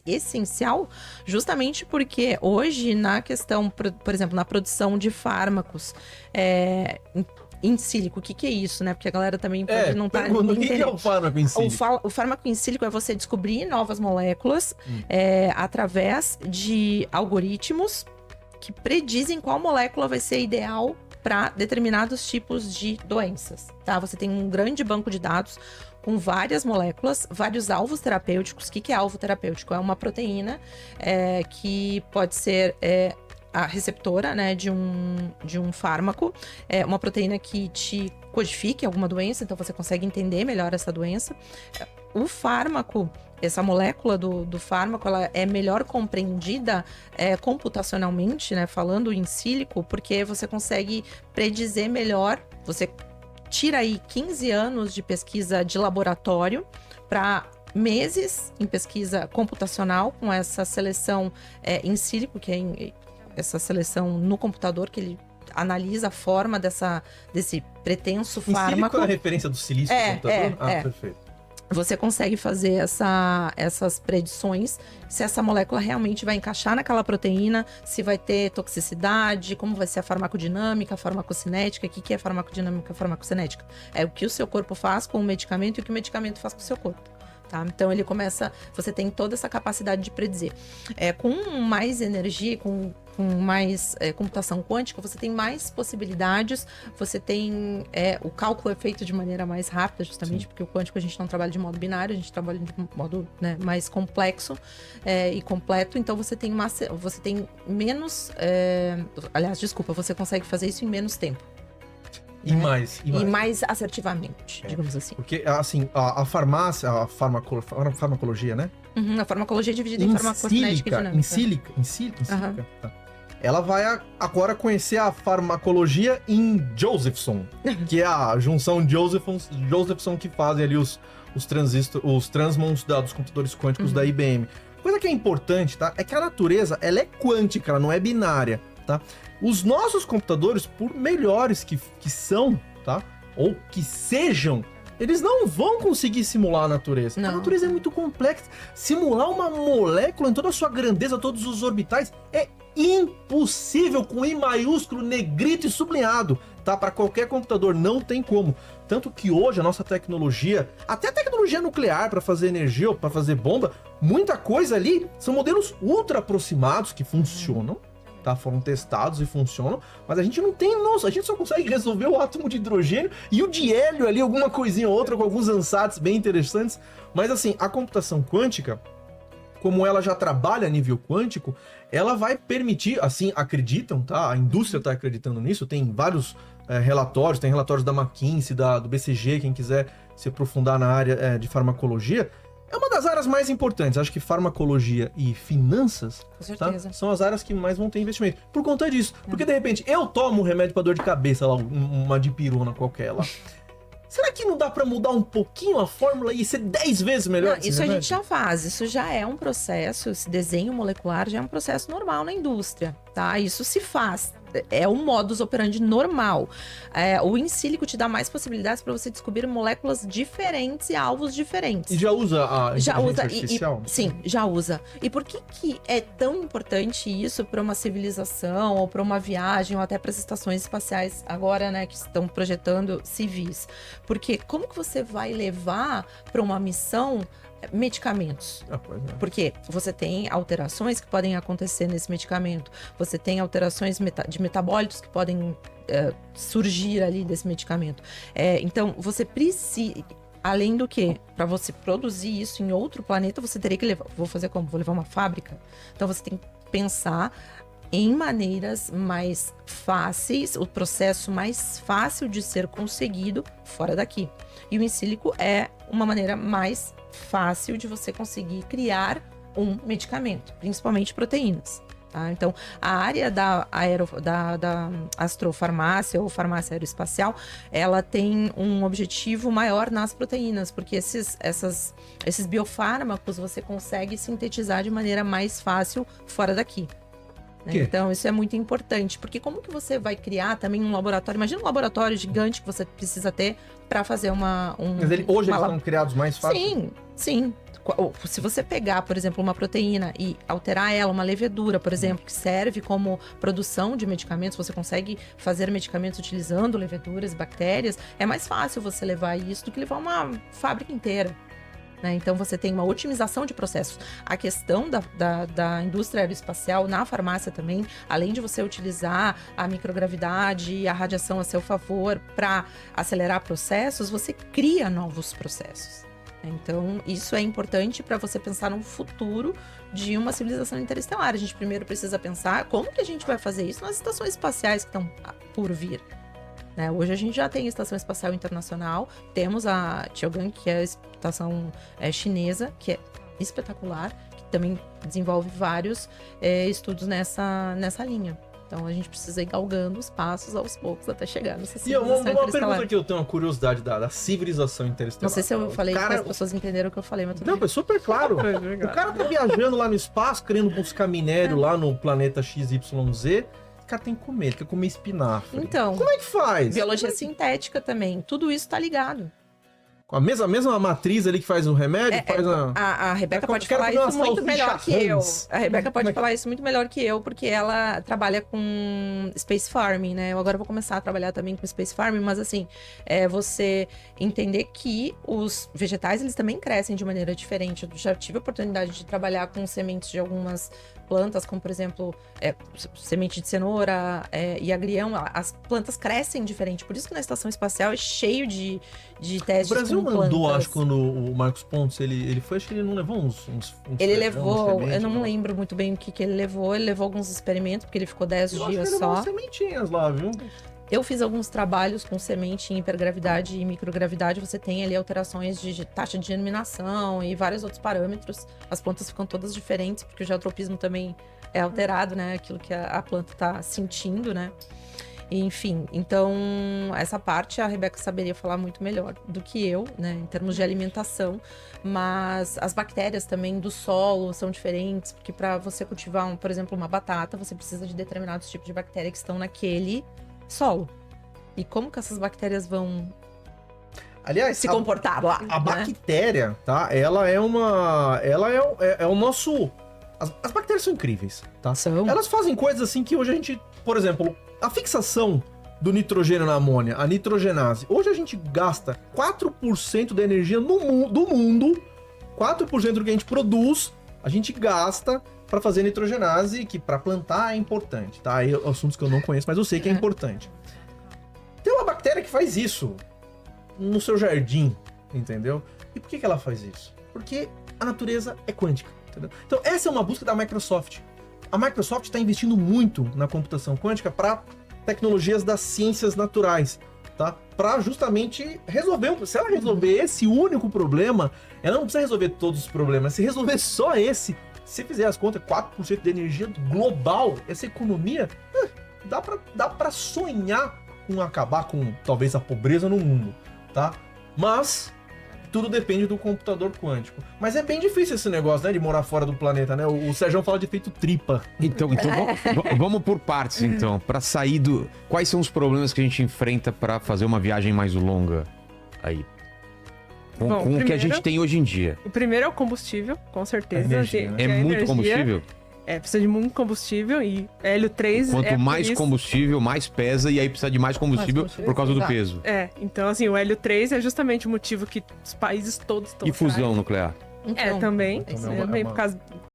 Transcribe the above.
essencial, justamente porque hoje, na questão, por exemplo, na produção de fármacos, in sílico, o que é isso, né? Porque a galera também pode não estar entendendo. O que é o fármaco in sílico? O fármaco in sílico é você descobrir novas moléculas através de algoritmos que predizem qual molécula vai ser ideal para determinados tipos de doenças, tá? Você tem um grande banco de dados com várias moléculas, vários alvos terapêuticos. O que é alvo terapêutico? É uma proteína que pode ser a receptora, né, de um fármaco, uma proteína que te codifique alguma doença, então você consegue entender melhor essa doença. O fármaco, essa molécula do fármaco, ela é melhor compreendida computacionalmente, né, falando in sílico, porque você consegue predizer melhor, você tira aí 15 anos de pesquisa de laboratório para meses em pesquisa computacional com essa seleção in sílico, que é essa seleção no computador, que ele analisa a forma desse pretenso fármaco. In sílico é a referência do silício do computador? Perfeito. Você consegue fazer essas predições, se essa molécula realmente vai encaixar naquela proteína, se vai ter toxicidade, como vai ser a farmacodinâmica, a farmacocinética. O que é farmacodinâmica e farmacocinética? É o que o seu corpo faz com o medicamento e o que o medicamento faz com o seu corpo. Tá? Então você tem toda essa capacidade de predizer. Com mais energia, com mais computação quântica, você tem mais possibilidades, você tem o cálculo é feito de maneira mais rápida, justamente. Sim. Porque o quântico a gente não trabalha de modo binário, a gente trabalha de modo, né, mais complexo e completo. Então você tem menos, você consegue fazer isso em menos tempo. E mais assertivamente, digamos assim. Porque, assim, a farmácia, a farmacologia, né? A farmacologia é dividida em farmacocinética e dinâmica. In sílica. Tá. Ela vai agora conhecer a farmacologia em Josephson, que é a junção Josephson que fazem ali os transmons dos computadores quânticos da IBM. Coisa que é importante, tá? É que a natureza, ela é quântica, ela não é binária, tá? Os nossos computadores, por melhores que são, tá? Ou que sejam, eles não vão conseguir simular a natureza. Não. A natureza é muito complexa. Simular uma molécula em toda a sua grandeza, todos os orbitais, é impossível, com I maiúsculo, negrito e sublinhado, tá? Para qualquer computador, não tem como. Tanto que hoje a nossa tecnologia, até a tecnologia nuclear para fazer energia ou para fazer bomba, muita coisa ali são modelos ultra aproximados que funcionam. Tá, foram testados e funcionam, mas a gente não tem noção, a gente só consegue resolver o átomo de hidrogênio e o de hélio ali, alguma coisinha ou outra, com alguns ansatz bem interessantes. Mas assim, a computação quântica, como ela já trabalha a nível quântico, ela vai permitir, assim acreditam, tá? A indústria está acreditando nisso, tem vários relatórios, tem relatórios da McKinsey, do BCG, quem quiser se aprofundar na área de farmacologia. É uma das áreas mais importantes. Acho que farmacologia e finanças, tá, são as áreas que mais vão ter investimento. Por conta disso. Porque, de repente, eu tomo um remédio para dor de cabeça, lá, uma dipirona qualquer lá. Será que não dá para mudar um pouquinho a fórmula e ser 10 vezes melhor? Não, isso a gente já faz. Isso já é um processo, esse desenho molecular já é um processo normal na indústria, tá? Isso se faz. É um modus operandi normal. O in sílico te dá mais possibilidades para você descobrir moléculas diferentes e alvos diferentes. E já usa a inteligência artificial? Sim, já usa. E por que é tão importante isso para uma civilização ou para uma viagem ou até para as estações espaciais agora, né, que estão projetando civis? Porque como que você vai levar para uma missão medicamentos? Porque você tem alterações que podem acontecer nesse medicamento, você tem alterações de metabólitos que podem surgir ali desse medicamento. Então, você precisa, além do que, para você produzir isso em outro planeta, você teria que levar, vou fazer como? Vou levar uma fábrica? Então, você tem que pensar em maneiras mais fáceis, o processo mais fácil de ser conseguido fora daqui. E o in sílico é uma maneira mais fácil de você conseguir criar um medicamento, principalmente proteínas. Tá? Então, a área da astrofarmácia ou farmácia aeroespacial, ela tem um objetivo maior nas proteínas, porque esses biofármacos você consegue sintetizar de maneira mais fácil fora daqui. Então, isso é muito importante, porque como que você vai criar também um laboratório? Imagina um laboratório gigante que você precisa ter para fazer Mas hoje eles estão criados mais fácil? Sim, Sim. Se você pegar, por exemplo, uma proteína e alterar ela, uma levedura, por exemplo, que serve como produção de medicamentos, você consegue fazer medicamentos utilizando leveduras e bactérias, é mais fácil você levar isso do que levar uma fábrica inteira. Né? Então, você tem uma otimização de processos. A questão da indústria aeroespacial na farmácia também, além de você utilizar a microgravidade e a radiação a seu favor para acelerar processos, você cria novos processos. Então, isso é importante para você pensar no futuro de uma civilização interestelar. A gente primeiro precisa pensar como que a gente vai fazer isso nas estações espaciais que estão por vir. Né? Hoje a gente já tem a Estação Espacial Internacional, temos a Tiangong, que é a estação chinesa, que é espetacular, que também desenvolve vários estudos nessa linha. Então a gente precisa ir galgando os passos aos poucos até chegar nessa civilização interestelar. E uma pergunta que eu tenho uma curiosidade da civilização interestelar. Não sei se eu falei que as pessoas entenderam o que eu falei, mas tudo Não, bem. foi super claro. O cara tá viajando lá no espaço, querendo buscar minério lá no planeta XYZ. O cara tem que comer, ele quer comer espinafre. Então, como é que faz? Biologia sintética também, tudo isso tá ligado. Com a mesma matriz ali que faz o remédio? A Rebeca pode falar isso muito melhor que eu. A Rebeca pode falar isso muito melhor que eu, porque ela trabalha com Space Farming, né? Eu agora vou começar a trabalhar também com Space Farming, mas assim, você entender que os vegetais, eles também crescem de maneira diferente. Eu já tive a oportunidade de trabalhar com sementes de algumas plantas, como por exemplo, semente de cenoura e agrião. As plantas crescem diferente, por isso que na estação espacial é cheio de testes. O Brasil mandou, acho, quando o Marcos Pontes, ele foi, acho que ele não levou uns ele levou, eu não lembro muito bem o que ele levou alguns experimentos, porque ele ficou 10 dias só. Umas sementinhas lá, viu? Eu fiz alguns trabalhos com semente em hipergravidade e microgravidade. Você tem ali alterações de taxa de germinação e vários outros parâmetros. As plantas ficam todas diferentes, porque o geotropismo também é alterado, né? Aquilo que a planta está sentindo, né? Enfim, então essa parte a Rebeca saberia falar muito melhor do que eu, né, em termos de alimentação, mas as bactérias também do solo são diferentes, porque para você cultivar, por exemplo, uma batata, você precisa de determinados tipos de bactérias que estão naquele solo. E como que essas bactérias vão se comportar lá? A bactéria, tá? Ela é o nosso... As bactérias são incríveis, tá? Elas fazem coisas assim que hoje a gente, por exemplo, a fixação do nitrogênio na amônia, a nitrogenase. Hoje a gente gasta 4% da energia do mundo, 4% do que a gente produz, a gente gasta para fazer nitrogenase, que para plantar é importante, tá? Aí assuntos que eu não conheço, mas eu sei que é importante. Tem uma bactéria que faz isso no seu jardim, entendeu? E por que ela faz isso? Porque a natureza é quântica, entendeu? Então essa é uma busca da Microsoft. A Microsoft está investindo muito na computação quântica para tecnologias das ciências naturais, tá? Para justamente resolver. Se ela resolver esse único problema, ela não precisa resolver todos os problemas. Se resolver só esse, se fizer as contas, 4% de energia global, essa economia, dá para sonhar com acabar com talvez a pobreza no mundo, tá? Mas tudo depende do computador quântico. Mas é bem difícil esse negócio, né, de morar fora do planeta, né? O Sérgio fala de efeito tripa. Então vamos por partes, então. Para sair do... Quais são os problemas que a gente enfrenta para fazer uma viagem mais longa aí? Com o que a gente tem hoje em dia. O primeiro é o combustível, com certeza. Energia, né? É muito combustível? Precisa de muito combustível e hélio 3 Quanto mais combustível, mais pesa, e aí precisa de mais combustível por causa do peso. Então assim, o hélio 3 é justamente o motivo que os países todos estão E fusão nuclear? Também por causa